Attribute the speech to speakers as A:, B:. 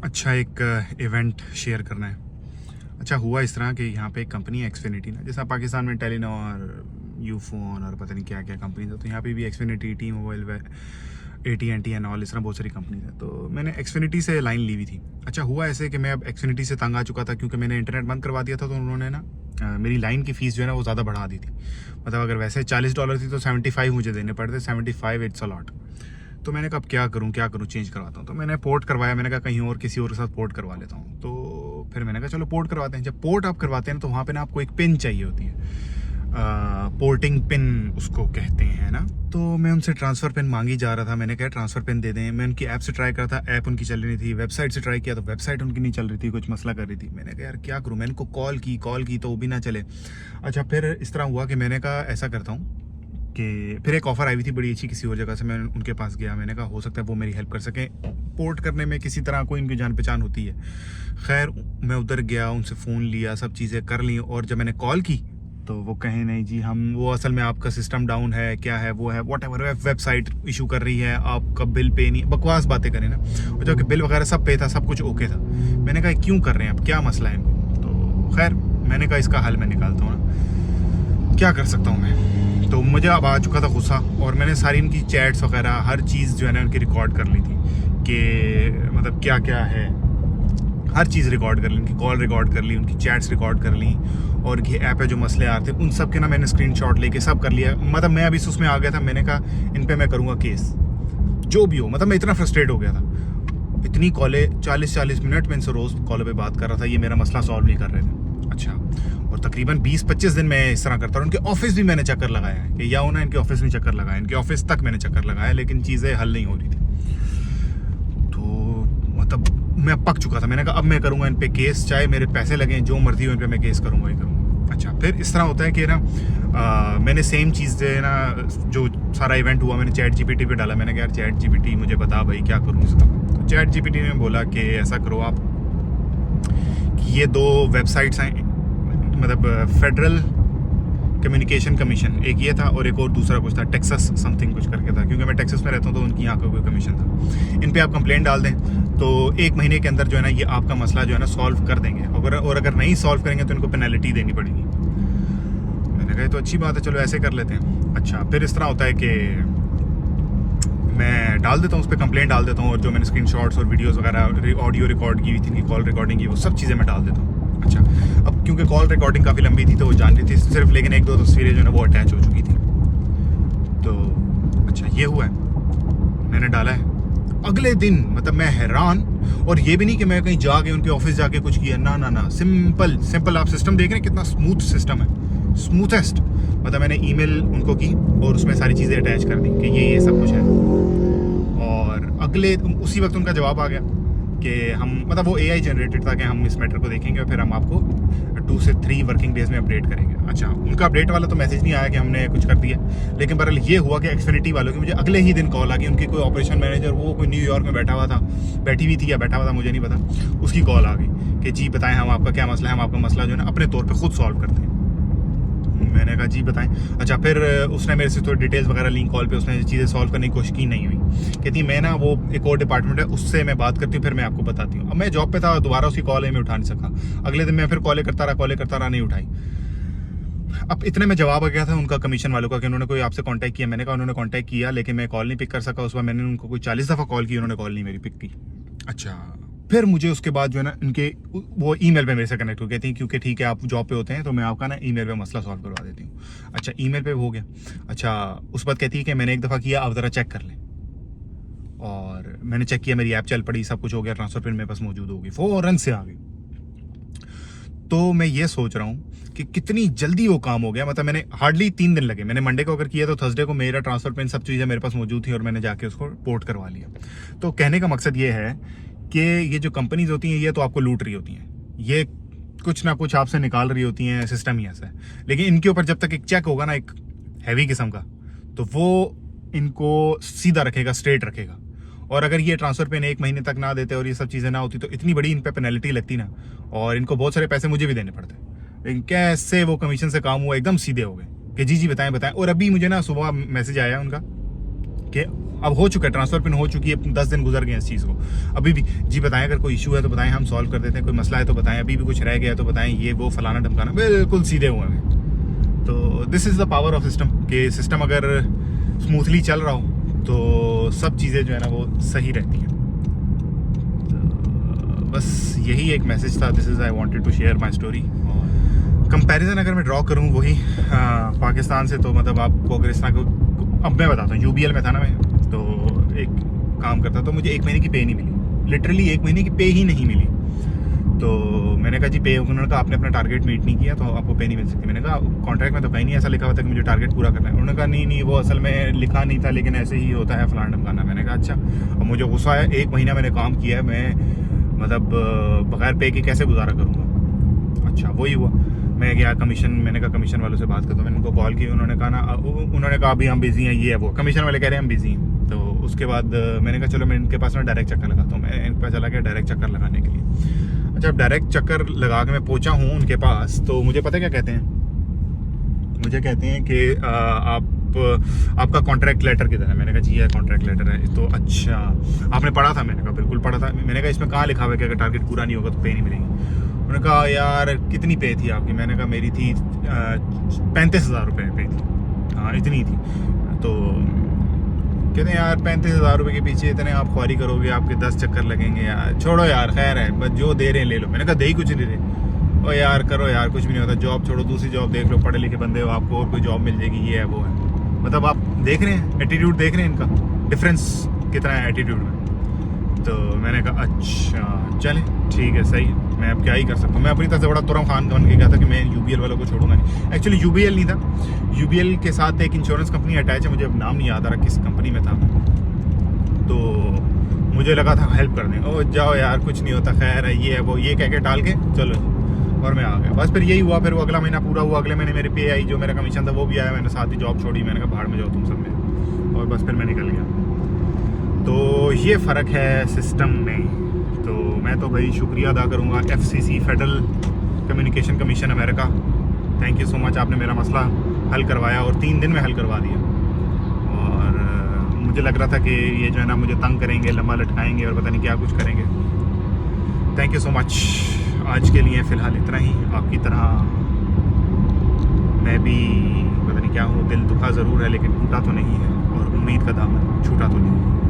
A: अच्छा एक event share करना है। अच्छा हुआ इस तरह कि यहाँ पे एक कंपनी है एक्सफिनिटी ना, जैसा पाकिस्तान में टेलीनॉर, यूफोन और पता नहीं क्या क्या कंपनी है, तो यहाँ पे भी Xfinity, T mobile, AT&T and all, इस तरह बहुत सारी कंपनी है। तो मैंने एक्सफिनिटी से लाइन ली हुई थी। अच्छा हुआ ऐसे कि मैं अब एक्सफिनिटी से तंग आ चुका था क्योंकि मैंने इंटरनेट बंद करवा दिया था, तो उन्होंने ना मेरी लाइन की फ़ीस जो है ना वो ज़्यादा बढ़ा दी थी। मतलब अगर वैसे $40 थी तो 75 मुझे देने पड़ते। 75 इट्स अ लॉट। तो मैंने कहा अब क्या करूँ चेंज करवाता हूँ। तो मैंने पोर्ट करवाया, मैंने कहा कहीं और किसी और के साथ पोर्ट करवा लेता हूँ। तो फिर मैंने कहा चलो पोर्ट करवाते हैं। जब पोर्ट आप करवाते हैं तो वहाँ पे ना आपको एक पिन चाहिए होती है, पोर्टिंग पिन उसको कहते हैं ना। तो मैं उनसे ट्रांसफ़र पिन मांगी जा रहा था, मैंने कहा ट्रांसफ़र पिन दे दें। मैं उनकी ऐप से ट्राई करा था, ऐप उनकी चल रही थी। वेबसाइट से ट्राई किया तो वेबसाइट उनकी नहीं चल रही थी, कुछ मसला कर रही थी। मैंने कहा यार क्या करूँ, मैंने उनको कॉल की तो वो भी ना चले। अच्छा फिर इस तरह हुआ कि मैंने कहा ऐसा करता हूँ कि फिर एक ऑफ़र आई हुई थी बड़ी अच्छी किसी और जगह से, मैं उनके पास गया। मैंने कहा हो सकता है वो मेरी हेल्प कर सकें पोर्ट करने में, किसी तरह कोई इनकी जान पहचान होती है। खैर मैं उधर गया, उनसे फ़ोन लिया, सब चीज़ें कर ली, और जब मैंने कॉल की तो वो कहे नहीं जी हम वो असल में आपका सिस्टम डाउन है, क्या है वो है, वॉट एवर, वेबसाइट इशू कर रही है, आपका बिल पे नहीं, बकवास बातें करें ना। और जबकि बिल वगैरह सब पे था, सब कुछ ओके था। मैंने कहा क्यों कर रहे हैं, अब क्या मसला है इनको। तो खैर मैंने कहा इसका हल मैं निकालता हूँ ना, क्या कर सकता हूँ मैं। तो मुझे अब आ चुका था गुस्सा, और मैंने सारी इनकी चैट्स वगैरह हर चीज़ जो है ना उनकी रिकॉर्ड कर ली थी कि मतलब क्या क्या है, हर चीज़ रिकॉर्ड कर ली, उनकी कॉल रिकॉर्ड कर ली, उनकी चैट्स रिकॉर्ड कर ली, और ये ऐप है जो मसले आ रहे थे उन सब के ना मैंने स्क्रीनशॉट लेके सब कर लिया। मतलब मैं अभी उसमें आ गया था, मैंने कहा इन पे मैं करूँगा केस, जो भी हो। मतलब मैं इतना फ्रस्ट्रेट हो गया था, इतनी कॉलें 40-40 मिनट में इनसे रोज़ कॉलों पे बात कर रहा था, ये मेरा मसला सॉल्व नहीं कर रहे थे। अच्छा, और तकरीबन 20-25 दिन मैं इस तरह करता रहा। उनके ऑफिस भी मैंने चक्कर लगाया है कि या ना इनके ऑफिस में चक्कर लगाया, इनके ऑफिस तक मैंने चक्कर लगाया, लेकिन चीज़ें हल नहीं हो रही थी। तो मतलब मैं पक चुका था, मैंने कहा अब मैं करूँगा इन पे केस, चाहे मेरे पैसे लगें, जो मर्जी हो इन पे मैं केस करूँगा ही करूँगा। अच्छा फिर इस तरह होता है कि ना मैंने सेम चीज़ जो है ना, जो सारा इवेंट हुआ मैंने चैट जीपीटी पे डाला। मैंने कहा यार चैट जीपीटी मुझे बता भाई क्या करूँ इसका। तो चैट जीपीटी ने बोला कि ऐसा करो आप कि ये 2 वेबसाइट्स हैं, मतलब फेडरल कम्युनिकेशन कमीशन एक ये था, और एक और दूसरा कुछ था, टेक्सास समथिंग कुछ करके था, क्योंकि मैं टेक्सास में रहता हूँ तो उनकी यहाँ का कोई कमीशन था। इन पे आप कंप्लेंट डाल दें तो 1 महीने के अंदर जो है ना ये आपका मसला जो है ना सॉल्व कर देंगे, और अगर नहीं सॉल्व करेंगे तो इनको पेनल्टी देनी पड़ेगी। मैंने कहा तो अच्छी बात है, चलो ऐसे कर लेते हैं। अच्छा फिर इस तरह होता है कि मैं डाल देता हूँ उस पर कंप्लेंट डाल देता हूँ, और जो मैंने स्क्रीनशॉट्स और वीडियोस वगैरह ऑडियो रिकॉर्ड की हुई थी, कॉल रिकॉर्डिंग की, वो सब चीज़ें मैं डाल देता हूँ। अच्छा अब क्योंकि कॉल रिकॉर्डिंग काफ़ी लंबी थी तो वो जान रही थी सिर्फ, लेकिन 1-2 तस्वीरें जो है वो अटैच हो चुकी थी। तो अच्छा ये हुआ है, मैंने डाला है। अगले दिन मतलब मैं हैरान, और ये भी नहीं कि मैं कहीं जाके उनके ऑफिस जाके कुछ किया, ना, सिंपल आप सिस्टम देख रहे हैं कितना स्मूथ सिस्टम है, स्मूथेस्ट। मतलब मैंने ईमेल उनको की और उसमें सारी चीज़ें अटैच कर दी कि ये सब कुछ है, और अगले उसी वक्त उनका जवाब आ गया कि हम, मतलब वो AI जनरेटेड था कि हम इस मैटर को देखेंगे और फिर हम आपको 2 से 3 वर्किंग डेज में अपडेट करेंगे। अच्छा उनका अपडेट वाला तो मैसेज नहीं आया कि हमने कुछ कर दिया, लेकिन बहरहाल ये हुआ कि एक्सफिनिटी वालों की मुझे अगले ही दिन कॉल आ गई। उनकी कोई ऑपरेशन मैनेजर, वो कोई न्यूयॉर्क में बैठा हुआ था, बैठी हुई थी या बैठा हुआ था मुझे नहीं पता, उसकी कॉल आ गई कि जी बताएं हम आपका क्या मसला है, हम आपका मसला जो है ना अपने तौर पर खुद सॉल्व करते हैं। मैंने कहा जी बताएं। अच्छा फिर उसने मेरे से थोड़ी डिटेल्स वगैरह ली, कॉल पे उसने चीज़ें सॉल्व करने की कोशिश की, नहीं हुई। कहती मैं ना वो एक और डिपार्टमेंट है उससे मैं बात करती हूँ, फिर मैं आपको बताती हूँ। अब मैं जॉब पे था, दोबारा उसकी कॉल है मैं उठा नहीं सका। अगले दिन मैं फिर कॉलें करता रहा, नहीं उठाई। अब इतने में जवाब आ गया था उनका कमीशन वालों का कि उन्होंने कोई आपसे कांटेक्ट किया। मैंने कहा उन्होंने कांटेक्ट किया, लेकिन मैं कॉल नहीं पिक कर सका। उस बार मैंने उनको कोई 40 दफ़ा कॉल की, उन्होंने कॉल नहीं मेरी पिक की। अच्छा फिर मुझे उसके बाद जो है ना इनके वो ईमेल पे मेरे से कनेक्ट हो गए थे, क्योंकि ठीक है आप जॉब पे होते हैं तो मैं आपका ना ईमेल पे मसला सॉल्व करवा देती हूँ। अच्छा ईमेल पे हो गया। अच्छा उस बात कहती है कि मैंने एक दफ़ा किया, आप ज़रा चेक कर लें। और मैंने चेक किया, मेरी ऐप चल पड़ी, सब कुछ हो गया, ट्रांसफर पिन मेरे पास मौजूद होगी, फ़ौरन से आ गई। तो मैं ये सोच रहा हूँ कि कितनी जल्दी वो काम हो गया। मतलब मैंने हार्डली 3 दिन लगे। मैंने मंडे को अगर किया तो थर्सडे को मेरा ट्रांसफर पिन सब चीज़ें मेरे पास मौजूद थी और मैंने जाके उसको पोर्ट करवा लिया। तो कहने का मकसद ये है कि ये जो कंपनीज होती हैं ये तो आपको लूट रही होती हैं, ये कुछ ना कुछ आपसे निकाल रही होती हैं, सिस्टम ही ऐसा है। लेकिन इनके ऊपर जब तक एक चेक होगा ना एक हैवी किस्म का, तो वो इनको सीधा रखेगा, स्ट्रेट रखेगा। और अगर ये ट्रांसफर पिन 1 महीने तक ना देते और ये सब चीज़ें ना होती तो इतनी बड़ी इन पे पेनल्टी लगती ना, और इनको बहुत सारे पैसे मुझे भी देने पड़ते। लेकिन कैसे वो कमीशन से काम हुआ, एकदम सीधे हो गए कि जी बताएं। और अभी मुझे ना सुबह मैसेज आया उनका कि अब हो चुका है, ट्रांसफर पिन हो चुकी है, 10 दिन गुजर गए इस चीज़ को। अभी भी जी बताएं, अगर कोई इशू है तो बताएं, हम सॉल्व कर देते हैं। कोई मसला है तो बताएं, अभी भी कुछ रह गया है तो बताएं, ये वो फलाना ढमकाना, बिल्कुल सीधे हुए हैं। तो this is the power of system, कि सिस्टम अगर स्मूथली चल रहा हो तो सब चीज़ें जो है ना वो सही रहती हैं। तो बस यही एक मैसेज था, this is I wanted to share my story. Comparison अगर मैं ड्रॉ करूँ वही पाकिस्तान से, तो मतलब आपको अगर इस तरह को, अब मैं बताता हूँ, यूबीएल में था ना मैं, तो एक काम करता, तो मुझे 1 महीने की पे नहीं मिली, लिटरली 1 महीने की पे ही नहीं मिली। तो मैंने कहा जी पे, उन्होंने कहा आपने अपना टारगेट मीट नहीं किया तो आपको पे नहीं मिल सकती। मैंने कहा कॉन्ट्रैक्ट में तो कहीं नहीं ऐसा लिखा हुआ था कि मुझे टारगेट पूरा करना है। उन्होंने कहा नहीं वो असल में लिखा नहीं था, लेकिन ऐसे ही होता है फलाना ढमकाना। मैंने कहा अच्छा। और मुझे गुस्सा आया, 1 महीना मैंने काम किया है, मैं मतलब बगैर पे के कैसे गुजारा करूँगा। अच्छा वही हुआ, मैं गया कमीशन, मैंने कहा कमीशन वालों से बात करता हूँ। मैंने उनको कॉल की, उन्होंने कहा अभी हम बिजी हैं, ये है वो, कमीशन वाले कह रहे हैं हम बिजी हैं। तो उसके बाद मैंने कहा चलो मैं इनके पास में डायरेक्ट चक्कर लगाता हूँ। मैं इनके पास चला गया डायरेक्ट चक्कर लगाने के लिए। अच्छा, डायरेक्ट चक्कर लगा के मैं पहुंचा हूँ उनके पास, तो मुझे पता क्या कहते हैं, मुझे कहते हैं कि आपका कॉन्ट्रैक्ट लेटर किधर है। मैंने कहा जी ये कॉन्ट्रैक्ट लेटर है। तो अच्छा आपने पढ़ा था? मैंने कहा बिल्कुल पढ़ा था। मैंने कहा इसमें कहाँ लिखा हुआ है कि अगर टारगेट पूरा नहीं होगा तो पे नहीं मिलेगी। उन्होंने कहा यार कितनी पे थी आपकी? मैंने कहा मेरी थी 35,000 रुपये पे थी। हाँ इतनी थी। तो कहते हैं यार 35,000 रुपये के पीछे इतने आप ख्वारी करोगे, आपके 10 चक्कर लगेंगे यार, छोड़ो यार, खैर है बस जो दे रहे हैं ले लो। मैंने कहा दे ही कुछ नहीं रहे। ओ यार करो यार, कुछ भी नहीं होता, जॉब छोड़ो दूसरी जॉब देख लो, पढ़े लिखे बंदे हो, आपको और कोई जॉब मिल जाएगी, ये है वो है। मतलब आप देख रहे हैं एटीट्यूड, देख रहे हैं इनका डिफरेंस कितना है एटीट्यूड में। तो मैंने कहा अच्छा चलें ठीक है सही है, मैं अब क्या ही कर सकता हूँ। मैं अपनी तरफ से बड़ा तुरम खान बन के गया था कि मैं यूबीएल वालों को छोड़ूंगा नहीं। एक्चुअली यूबीएल नहीं था, यूबीएल के साथ एक इंश्योरेंस कंपनी अटैच है, मुझे अब नाम नहीं याद आ रहा किस कंपनी में था। तो मुझे लगा था हेल्प कर दें, ओ जाओ यार कुछ नहीं होता, खैर है ये है वो, ये कह के टाल के चलो, और मैं आ गया। बस फिर यही हुआ। फिर वो अगला महीना पूरा हुआ, अगले महीने मेरी पे आई, जो मेरा कमीशन था वो भी आया। मैंने साथ ही जॉब छोड़ी, मैंने कहा भाड़ में जाओ तुम सब में, और बस फिर मैं निकल गया। तो ये फ़र्क है सिस्टम में। तो मैं तो भाई शुक्रिया अदा करूँगा FCC, federal communication commission America, thank you so much, आपने मेरा मसला हल करवाया और 3 दिन में हल करवा दिया। और मुझे लग रहा था कि ये जो है ना मुझे तंग करेंगे, लम्बा लटकाएंगे और पता नहीं क्या कुछ करेंगे। Thank you so much. आज के लिए फ़िलहाल इतना ही। आपकी तरह मैं भी पता नहीं क्या हूँ, दिल दुखा ज़रूर है लेकिन टूटा तो नहीं है, और उम्मीद का दामन छूटा तो नहीं है।